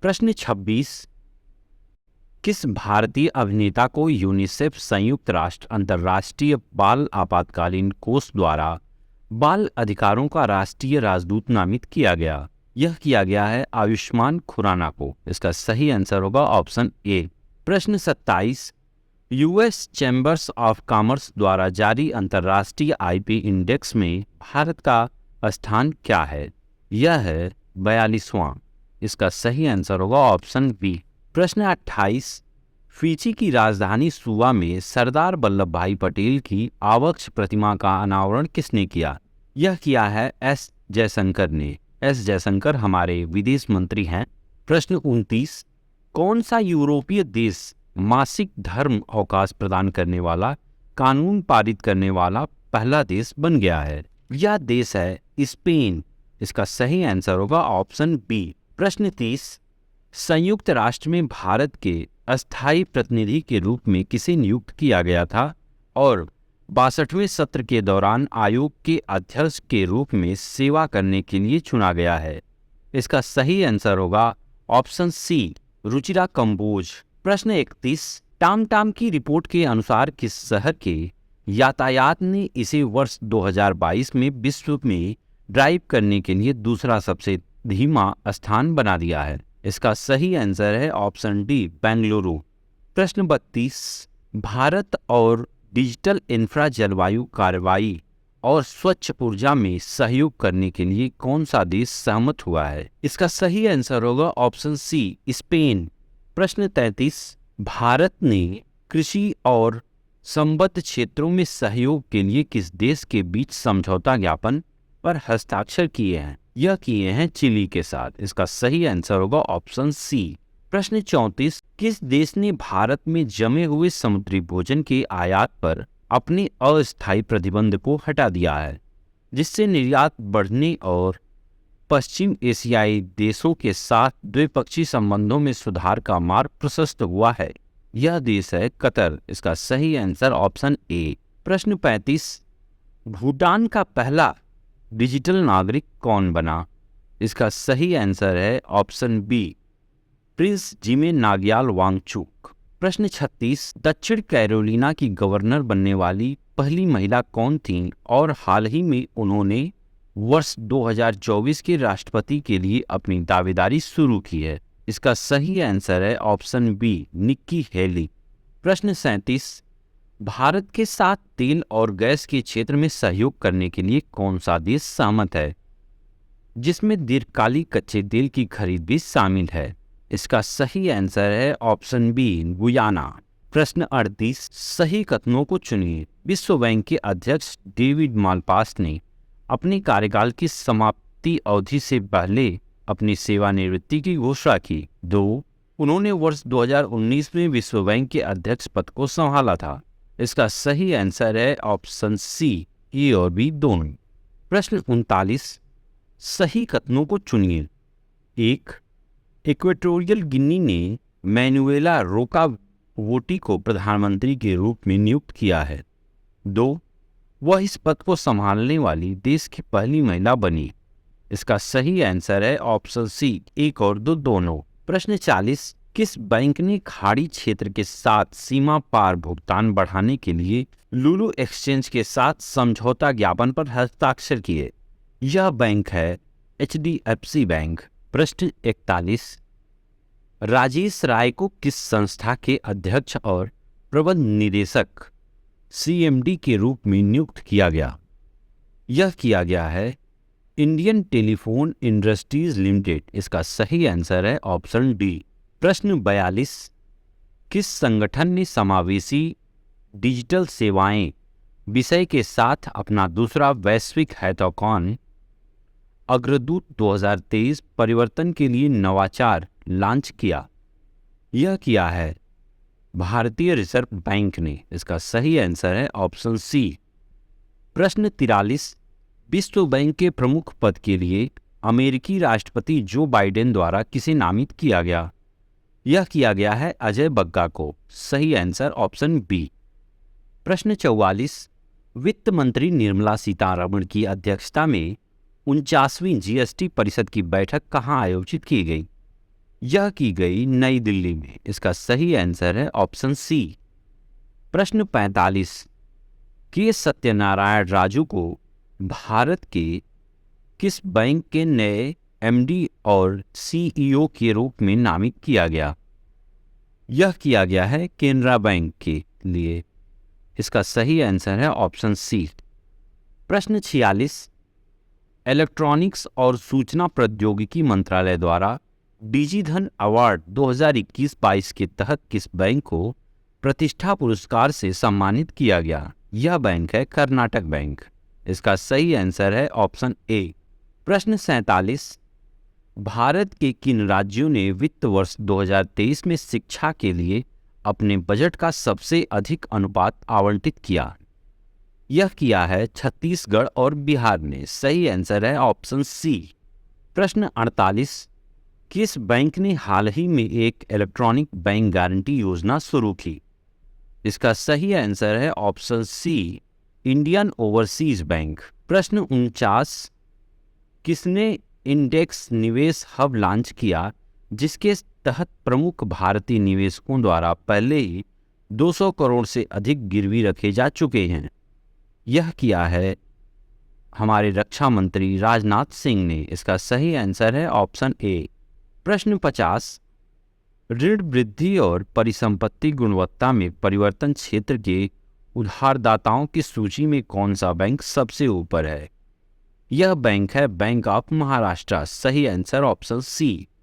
प्रश्न 26, किस भारतीय अभिनेता को यूनिसेफ संयुक्त राष्ट्र अंतर्राष्ट्रीय बाल आपातकालीन कोष द्वारा बाल अधिकारों का राष्ट्रीय राजदूत नामित किया गया? यह किया गया है आयुष्मान खुराना को। इसका सही आंसर होगा ऑप्शन ए। प्रश्न 27, यूएस चैम्बर्स ऑफ कॉमर्स द्वारा जारी अंतर्राष्ट्रीय आईपी इंडेक्स में भारत का स्थान क्या है? यह है 42वां। इसका सही आंसर होगा ऑप्शन बी। प्रश्न 28, फिजी की राजधानी सुवा में सरदार वल्लभ भाई पटेल की आवक्ष प्रतिमा का अनावरण किसने किया? यह किया है एस जयशंकर ने। एस जयशंकर हमारे विदेश मंत्री हैं। प्रश्न 29, कौन सा यूरोपीय देश मासिक धर्म अवकाश प्रदान करने वाला कानून पारित करने वाला पहला देश बन गया है? यह देश है स्पेन। इसका सही आंसर होगा ऑप्शन बी। प्रश्न 30, संयुक्त राष्ट्र में भारत के अस्थायी प्रतिनिधि के रूप में किसे नियुक्त किया गया था और 62वें सत्र के दौरान आयोग के अध्यक्ष के रूप में सेवा करने के लिए चुना गया है? इसका सही आंसर होगा ऑप्शन सी, रुचिरा कंबोज। प्रश्न 31, टाम की रिपोर्ट के अनुसार किस शहर के यातायात ने इसे वर्ष 2022 में विश्व में ड्राइव करने के लिए दूसरा सबसे धीमा स्थान बना दिया है? इसका सही आंसर है ऑप्शन डी, बेंगलुरु। प्रश्न 32, भारत और डिजिटल इंफ्रा जलवायु कार्रवाई और स्वच्छ ऊर्जा में सहयोग करने के लिए कौन सा देश सहमत हुआ है? इसका सही आंसर होगा ऑप्शन सी, स्पेन। प्रश्न 33, भारत ने कृषि और संबद्ध क्षेत्रों में सहयोग के लिए किस देश के बीच समझौता ज्ञापन पर हस्ताक्षर किए हैं? यह किए हैं चिली के साथ। इसका सही आंसर होगा ऑप्शन सी। प्रश्न 34, किस देश ने भारत में जमे हुए समुद्री भोजन के आयात पर अपने अस्थायी प्रतिबंध को हटा दिया है, जिससे निर्यात बढ़ने और पश्चिम एशियाई देशों के साथ द्विपक्षीय संबंधों में सुधार का मार्ग प्रशस्त हुआ है? यह देश है कतर। इसका सही आंसर ऑप्शन ए। प्रश्न 35, भूटान का पहला डिजिटल नागरिक कौन बना? इसका सही आंसर है ऑप्शन बी, प्रिंस जिमे नाग्याल वांगचुक। प्रश्न 36, दक्षिण कैरोलिना की गवर्नर बनने वाली पहली महिला कौन थीं और हाल ही में उन्होंने वर्ष 2024 के राष्ट्रपति के लिए अपनी दावेदारी शुरू की है? इसका सही आंसर है ऑप्शन बी, निक्की हेली। प्रश्न 37, भारत के साथ तेल और गैस के क्षेत्र में सहयोग करने के लिए कौन सा देश सहमत है, जिसमें दीर्घकालिक कच्चे तेल की खरीद भी शामिल है? इसका सही आंसर है ऑप्शन बी, गुयाना। प्रश्न 38, सही कथनों को चुनिए। विश्व बैंक के अध्यक्ष डेविड मालपास ने अपने कार्यकाल की समाप्ति अवधि से पहले अपनी सेवानिवृत्ति की घोषणा की। 2, उन्होंने वर्ष 2019 में विश्व बैंक के अध्यक्ष पद को संभाला था। इसका सही आंसर है ऑप्शन सी, ए और बी दोनों। प्रश्न 39, सही कथनों को चुनिए। 1, इक्वेटोरियल गिनी ने मैनुएला रोकावोटी को प्रधानमंत्री के रूप में नियुक्त किया है। 2, वह इस पद को संभालने वाली देश की पहली महिला बनी। इसका सही आंसर है ऑप्शन सी, 1 और 2 दोनों। प्रश्न 40, किस बैंक ने खाड़ी क्षेत्र के साथ सीमा पार भुगतान बढ़ाने के लिए लुलु एक्सचेंज के साथ समझौता ज्ञापन पर हस्ताक्षर किए? यह बैंक है HDFC बैंक। प्रश्न 41, राजेश राय को किस संस्था के अध्यक्ष और प्रबंध निदेशक CMD के रूप में नियुक्त किया गया? यह किया गया है इंडियन टेलीफोन इंडस्ट्रीज लिमिटेड। इसका सही आंसर है ऑप्शन डी। प्रश्न 42, किस संगठन ने समावेशी डिजिटल सेवाएं विषय के साथ अपना दूसरा वैश्विक हैकाथॉन अग्रदूत 2023 परिवर्तन के लिए नवाचार लॉन्च किया? यह किया है भारतीय रिजर्व बैंक ने। इसका सही आंसर है ऑप्शन सी। प्रश्न 43, विश्व बैंक के प्रमुख पद के लिए अमेरिकी राष्ट्रपति जो बाइडेन द्वारा किसे नामित किया गया? यह किया गया है अजय बग्गा को। सही आंसर ऑप्शन बी। प्रश्न 44, वित्त मंत्री निर्मला सीतारमण की अध्यक्षता में 49वीं GST परिषद की बैठक कहाँ आयोजित की गई? यह की गई नई दिल्ली में। इसका सही आंसर है ऑप्शन सी। प्रश्न 45, के सत्यनारायण राजू को भारत के किस बैंक के नए एमडी और सीईओ के रूप में नामित किया गया? यह किया गया है केनरा बैंक के लिए। इसका सही आंसर है ऑप्शन सी। प्रश्न 46, इलेक्ट्रॉनिक्स और सूचना प्रौद्योगिकी मंत्रालय द्वारा डिजिधन अवार्ड 2021-22 के तहत किस बैंक को प्रतिष्ठा पुरस्कार से सम्मानित किया गया? यह बैंक है कर्नाटक बैंक। इसका सही आंसर है ऑप्शन ए। प्रश्न 47, भारत के किन राज्यों ने वित्त वर्ष 2023 में शिक्षा के लिए अपने बजट का सबसे अधिक अनुपात आवंटित किया? यह किया है छत्तीसगढ़ और बिहार ने। सही आंसर है ऑप्शन सी। प्रश्न 48, किस बैंक ने हाल ही में एक इलेक्ट्रॉनिक बैंक गारंटी योजना शुरू की? इसका सही आंसर है ऑप्शन सी, इंडियन ओवरसीज बैंक। प्रश्न 49, किसने इंडेक्स निवेश हब लॉन्च किया जिसके तहत प्रमुख भारतीय निवेशकों द्वारा पहले ही 200 करोड़ से अधिक गिरवी रखे जा चुके हैं? यह किया है हमारे रक्षा मंत्री राजनाथ सिंह ने। इसका सही आंसर है ऑप्शन ए। प्रश्न 50, ऋण वृद्धि और परिसंपत्ति गुणवत्ता में परिवर्तन क्षेत्र के उधारदाताओं की सूची में कौन सा बैंक सबसे ऊपर है? यह बैंक है बैंक ऑफ महाराष्ट्र। सही आंसर ऑप्शन सी।